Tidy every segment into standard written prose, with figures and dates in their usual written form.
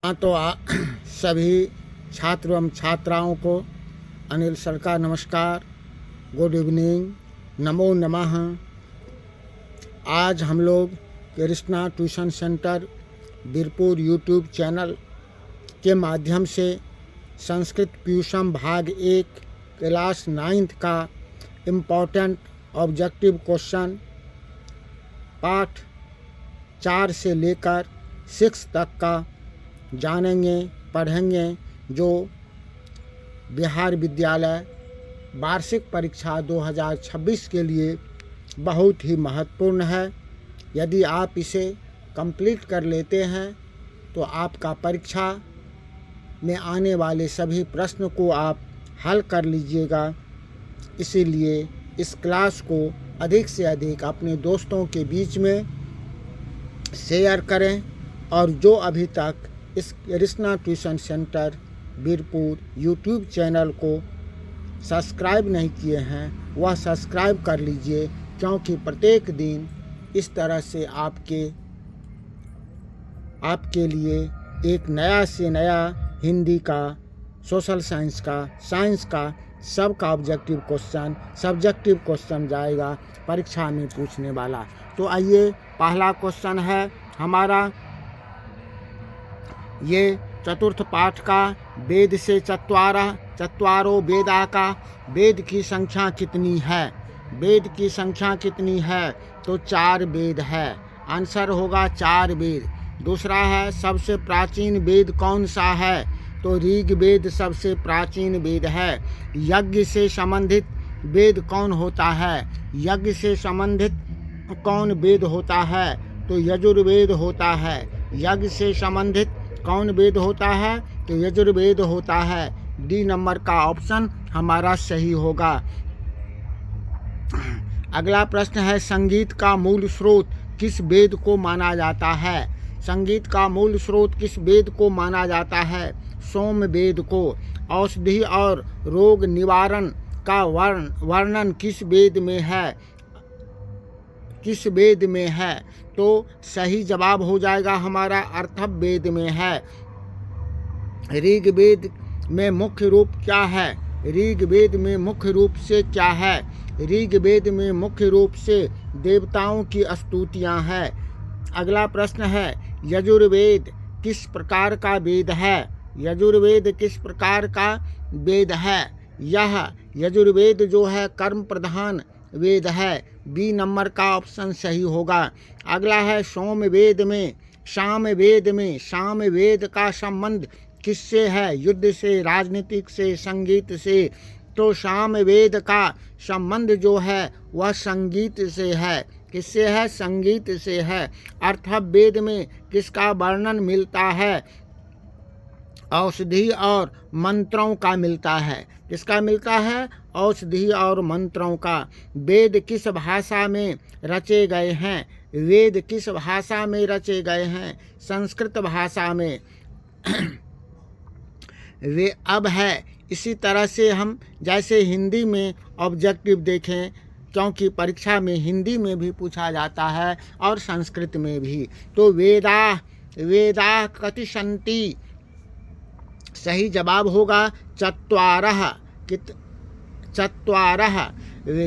हाँ तो सभी छात्र एवं छात्राओं को अनिल सर का नमस्कार, गुड इवनिंग, नमो नमः। आज हम लोग Krishna tuition centre Birpur YouTube channel के माध्यम से संस्कृत ट्यूशन भाग 1 क्लास 9th का इम्पोर्टेंट ऑब्जेक्टिव क्वेश्चन पाठ 4 से लेकर 6 तक का जानेंगे, पढ़ेंगे, जो बिहार विद्यालय वार्षिक परीक्षा 2026 के लिए बहुत ही महत्वपूर्ण है। यदि आप इसे कंप्लीट कर लेते हैं तो आपका परीक्षा में आने वाले सभी प्रश्न को आप हल कर लीजिएगा। इसीलिए इस क्लास को अधिक से अधिक अपने दोस्तों के बीच में शेयर करें और जो अभी तक इस Krishna tuition centre Birpur YouTube channel को सब्सक्राइब नहीं किए हैं वह सब्सक्राइब कर लीजिए, क्योंकि प्रत्येक दिन इस तरह से आपके लिए एक नया से नया हिंदी का, सोशल साइंस का सबका ऑब्जेक्टिव क्वेश्चन, सब्जेक्टिव क्वेश्चन जाएगा परीक्षा में पूछने वाला। तो आइए, पहला क्वेश्चन है हमारा ये चतुर्थ पाठ का, वेद से चत्वारो वेदा का, वेद की संख्या कितनी है? वेद की संख्या कितनी है? तो 4 वेद है। आंसर होगा 4 वेद। दूसरा है सबसे प्राचीन वेद कौन सा है? तो ऋग्वेद सबसे प्राचीन वेद है। यज्ञ से संबंधित वेद कौन होता है? यज्ञ से संबंधित कौन वेद होता है? तो यजुर्वेद होता है। यज्ञ से संबंधित कौन वेद होता है? तो यजुर्वेद होता है। डी नंबर का ऑप्शन हमारा सही होगा। अगला प्रश्न है संगीत का मूल स्रोत किस वेद को माना जाता है? संगीत का मूल स्रोत किस वेद को माना जाता है? सोम वेद को। औषधि और रोग निवारण का वर्णन किस वेद में है? किस वेद में है? तो सही जवाब हो जाएगा हमारा अथर्ववेद में है। ऋग्वेद में मुख्य रूप क्या है? ऋग्वेद में मुख्य रूप से क्या है? ऋग्वेद में मुख्य रूप से देवताओं की स्तुतियां हैं। अगला प्रश्न है यजुर्वेद किस प्रकार का वेद है? यजुर्वेद किस प्रकार का वेद है? यह यजुर्वेद जो है कर्म प्रधान वेद है। बी नंबर का ऑप्शन सही होगा। अगला है सामवेद में का संबंध किससे है? युद्ध से, राजनीतिक से, संगीत से। तो सामवेद का संबंध जो है वह संगीत से है। किससे है? संगीत से है। अथर्ववेद में किसका वर्णन मिलता है? औषधि और मंत्रों का मिलता है। किसका मिलता है? औषधि और मंत्रों का। वेद किस भाषा में रचे गए हैं? वेद किस भाषा में रचे गए हैं? संस्कृत भाषा में। वे अब है इसी तरह से हम जैसे हिंदी में ऑब्जेक्टिव देखें, क्योंकि परीक्षा में हिंदी में भी पूछा जाता है और संस्कृत में भी। तो वेदा कति सन्ति? सही जवाब होगा चत्वारः।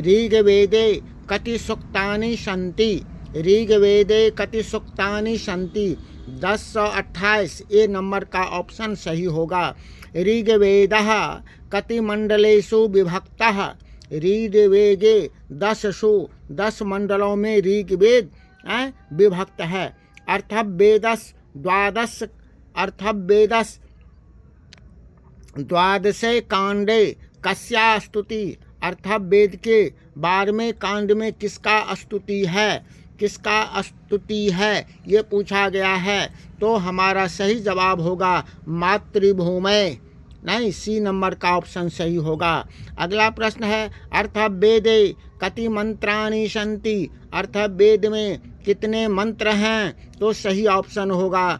ऋग्वेदे कति सूक्तानि सन्ति? ऋग्वेदे कति सूक्तानि सन्ति? 1028। ए नंबर का ऑप्शन सही होगा। ऋग्वेदः कति मंडलेषु विभक्तः? ऋग्वेदे 10 मंडलों में ऋग्वेद विभक्त है। अथर्ववेदस् 12 कांडे कस्या स्तुति? अथर्ववेद के 12वें कांड में किसका स्तुति है? किसका स्तुति है ये पूछा गया है। तो हमारा सही जवाब होगा मातृभूमि। नहीं, सी नंबर का ऑप्शन सही होगा। अगला प्रश्न है अथर्ववेदे कति मंत्राणि सन्ति? अथर्ववेद में कितने मंत्र हैं? तो सही ऑप्शन होगा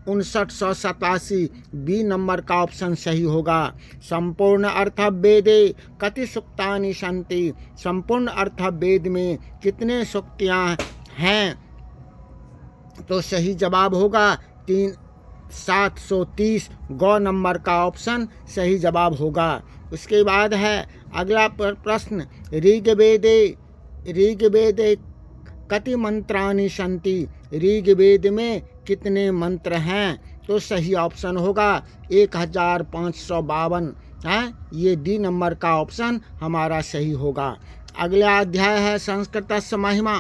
5987। बी नंबर का ऑप्शन सही होगा। संपूर्ण अथर्ववेदे कति सूक्तानि सन्ति? संपूर्ण अथर्ववेद में कितने सूक्तियां हैं? तो सही जवाब होगा 3 730 गौ नंबर का ऑप्शन सही जवाब होगा। उसके बाद है अगला प्रश्न, ऋग्वेदे कति मंत्राणि सन्ति, ऋग्वेद में कितने मंत्र हैं? तो सही ऑप्शन होगा 1552 है। ये डी नंबर का ऑप्शन हमारा सही होगा। अगला अध्याय है संस्कृतस्य महिमा।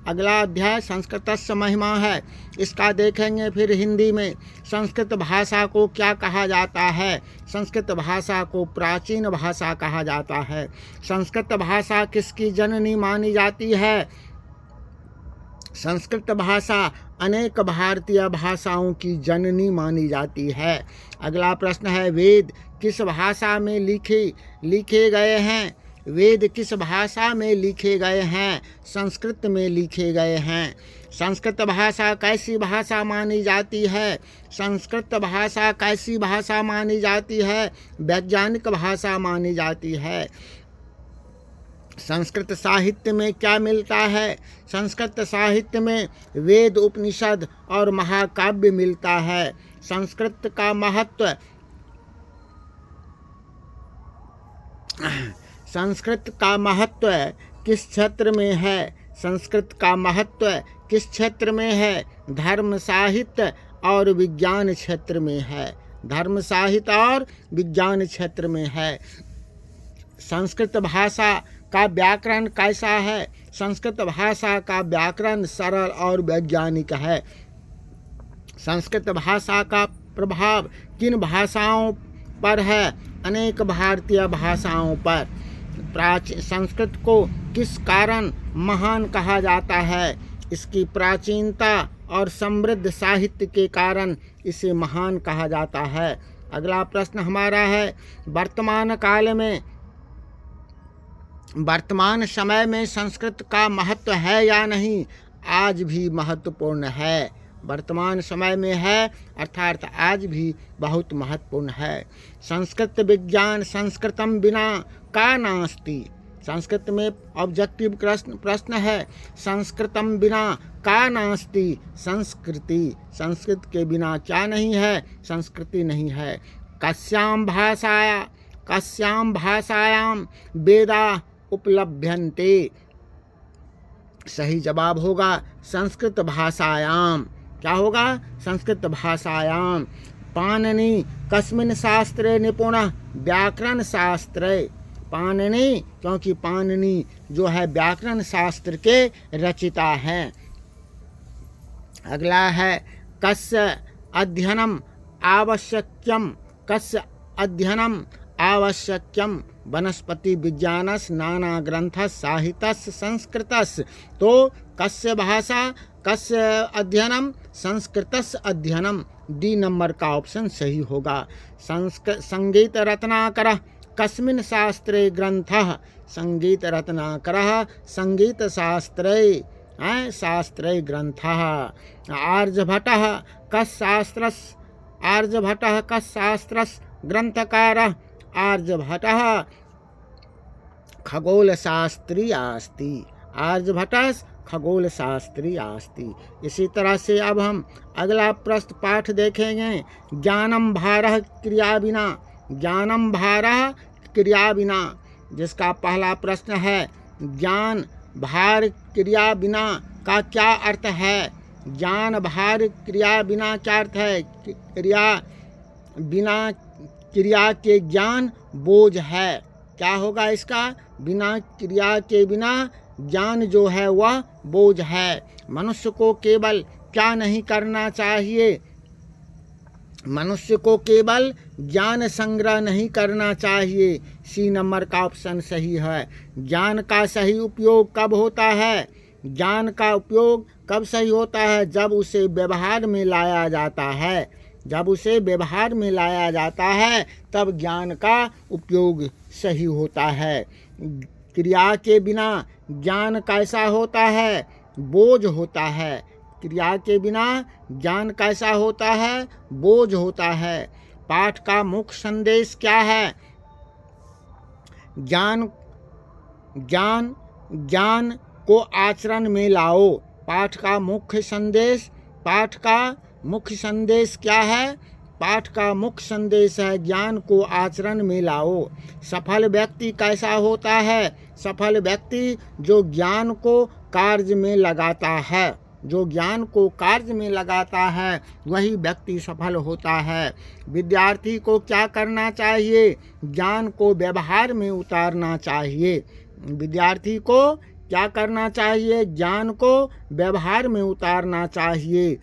अगला अध्याय संस्कृतस्य महिमा है, इसका देखेंगे। फिर हिंदी में संस्कृत भाषा को क्या कहा जाता है? संस्कृत भाषा को प्राचीन भाषा कहा जाता है। संस्कृत भाषा किसकी जननी मानी जाती है? संस्कृत भाषा अनेक भारतीय भाषाओं की जननी मानी जाती है। अगला प्रश्न है, वेद किस भाषा में लिखे गए हैं? वेद किस भाषा में लिखे गए हैं? संस्कृत में लिखे गए हैं। संस्कृत भाषा कैसी भाषा मानी जाती है? संस्कृत भाषा कैसी भाषा मानी जाती है? वैज्ञानिक भाषा मानी जाती है। संस्कृत साहित्य में क्या मिलता है? संस्कृत साहित्य में वेद, उपनिषद और महाकाव्य मिलता है। संस्कृत का महत्व किस क्षेत्र में है? संस्कृत का महत्व किस क्षेत्र में है? धर्म, साहित्य और विज्ञान क्षेत्र में है। धर्म, साहित्य और विज्ञान क्षेत्र में है। संस्कृत भाषा का व्याकरण कैसा है? संस्कृत भाषा का व्याकरण सरल और वैज्ञानिक है। संस्कृत भाषा का प्रभाव किन भाषाओं पर है? अनेक भारतीय भाषाओं पर। संस्कृत को किस कारण महान कहा जाता है? इसकी प्राचीनता और समृद्ध साहित्य के कारण इसे महान कहा जाता है। अगला प्रश्न हमारा है, वर्तमान समय में संस्कृत का महत्व है या नहीं? आज भी महत्वपूर्ण है। वर्तमान समय में है अर्थात आज भी बहुत महत्वपूर्ण है। संस्कृत विज्ञान संस्कृतम बिना का नास्ति। संस्कृत में ऑब्जेक्टिव प्रश्न है, संस्कृतम बिना का नास्ति। संस्कृत के बिना क्या नहीं है? संस्कृति नहीं है। कस्याम भाषायाम वेदा उपलभ्यन्ते। सही जवाब होगा संस्कृत भाषायाम। क्या होगा? संस्कृत भाषायाम। पाणिनि कस्मिन् शास्त्रे निपुणः? व्याकरण शास्त्रे। पाणिनि, क्योंकि पाणिनि जो है व्याकरण शास्त्र के रचिता हैं। अगला है, कस्य अध्ययनम आवश्यक्यम वनस्पति विज्ञानस नाना ग्रंथस साहित्यस संस्कृतस। तो कस्य अध्ययनम? संस्कृतस अध्ययनम। डी नंबर का ऑप्शन सही होगा। संगीत रत्नाकर कस्मिन् शास्त्रे ग्रंथः? संगीत रत्नाकर संगीत शास्त्रे ग्रंथः। आर्यभट्टः कस् शास्त्रस् ग्रंथकारः? आर्यभट्टः खगोलशास्त्री अस्ति। आर्यभट्टः खगोलशास्त्री अस्ति। इसी तरह से अब हम अगला प्रश्न पाठ देखेंगे, ज्ञानम भारः क्रिया बिना। ज्ञानम भारः क्रिया बिना, जिसका पहला प्रश्न है, ज्ञान भार क्रिया बिना का क्या अर्थ है? ज्ञान भार क्रिया बिना क्या अर्थ है? क्रिया के ज्ञान बोझ है। क्या होगा इसका? बिना क्रिया के बिना ज्ञान जो है वह बोझ है। मनुष्य को केवल क्या नहीं करना चाहिए? मनुष्य को केवल ज्ञान संग्रह नहीं करना चाहिए। सी नंबर का ऑप्शन सही है। ज्ञान का सही उपयोग कब होता है? ज्ञान का उपयोग कब सही होता है? जब उसे व्यवहार में लाया जाता है। जब उसे व्यवहार में लाया जाता है तब ज्ञान का उपयोग सही होता है। क्रिया के बिना ज्ञान कैसा होता है? बोझ होता है। क्रिया के बिना ज्ञान कैसा होता है? बोझ होता है। पाठ का मुख्य संदेश क्या है? ज्ञान को आचरण में लाओ। पाठ का मुख्य संदेश, पाठ का मुख्य संदेश क्या है? पाठ का मुख्य संदेश है ज्ञान को आचरण में लाओ। सफल व्यक्ति कैसा होता है? सफल व्यक्ति जो ज्ञान को कार्य में लगाता है, जो ज्ञान को कार्य में लगाता है वही व्यक्ति सफल होता है। विद्यार्थी को क्या करना चाहिए? ज्ञान को व्यवहार में उतारना चाहिए। विद्यार्थी को क्या करना चाहिए? ज्ञान को व्यवहार में उतारना चाहिए।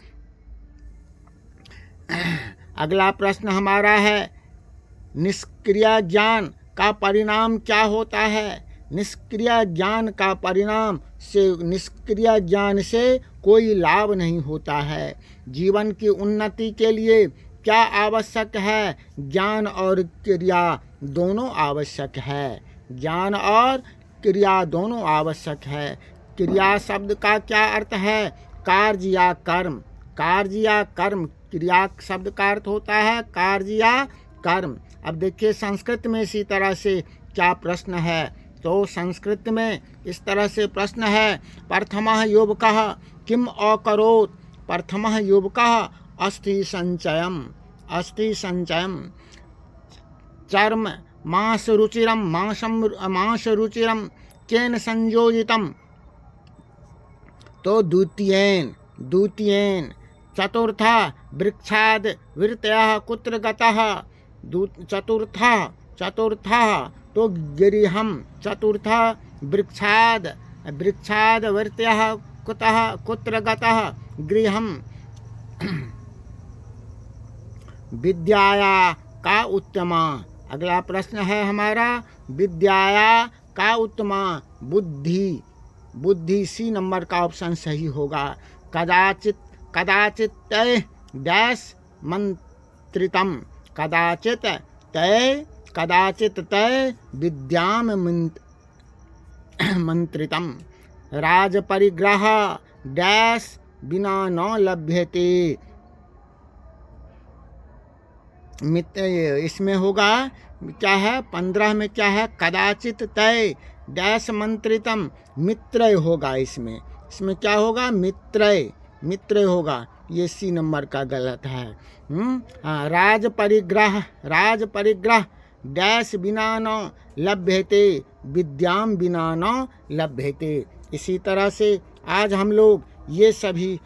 अगला प्रश्न हमारा है, निष्क्रिय ज्ञान का परिणाम क्या होता है? निष्क्रिय ज्ञान का परिणाम से, निष्क्रिय ज्ञान से कोई लाभ नहीं होता है। जीवन की उन्नति के लिए क्या आवश्यक है? ज्ञान और क्रिया दोनों आवश्यक है। ज्ञान और क्रिया दोनों आवश्यक है। क्रिया शब्द का क्या अर्थ है? कार्य या कर्म। कार्य या कर्म। क्रिया शब्द का अर्थ होता है कार्य या कर्म। अब देखिए संस्कृत में इसी तरह से क्या प्रश्न है। तो संस्कृत में इस तरह से प्रश्न है, प्रथमः युवकः किम अकरोत्? प्रथमः युवकः अस्थि संचयम्। अस्थि संचयम्। चर्म मांस रुचिरम मांस रुचिरम केन संयोजितम? तो द्वितीयेन। चतुर्था वृक्षाद वृत्तयः कुत्र गतः? चतुर्था तो गिरिहम। चतुर्था वृक्षाद वृत्तयः कुत्र गतः? गृहम। विद्याया का उत्तमा। अगला प्रश्न है हमारा, विद्याया का उत्तमा? बुद्धि। सी नंबर का ऑप्शन सही होगा। कदाचित तय डैश मंत्रितम। कदाचित तय विद्याम मंत्रितम। राजपरिग्रह डैश बिना न लभ्यते। इसमें होगा क्या है? 15 में क्या है? कदाचित तय डैश मंत्रितम। मित्रय होगा इसमें क्या होगा? मित्रय होगा। ये सी नंबर का गलत है। राजपरिग्रह डैश बिना न लभ्यते। विद्याम बिना न लभ्यते। इसी तरह से आज हम लोग ये सभी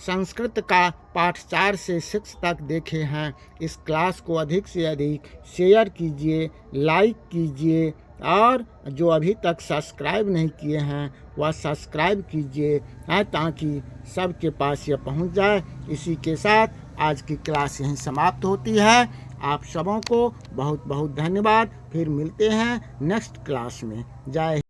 संस्कृत का पाठ 4 से 6 तक देखे हैं। इस क्लास को अधिक से अधिक शेयर कीजिए, लाइक कीजिए और जो अभी तक सब्सक्राइब नहीं किए हैं वह सब्सक्राइब कीजिए ताकि सबके पास यह पहुंच जाए। इसी के साथ आज की क्लास यहीं समाप्त होती है। आप सबों को बहुत बहुत धन्यवाद। फिर मिलते हैं नेक्स्ट क्लास में। जय हिंद।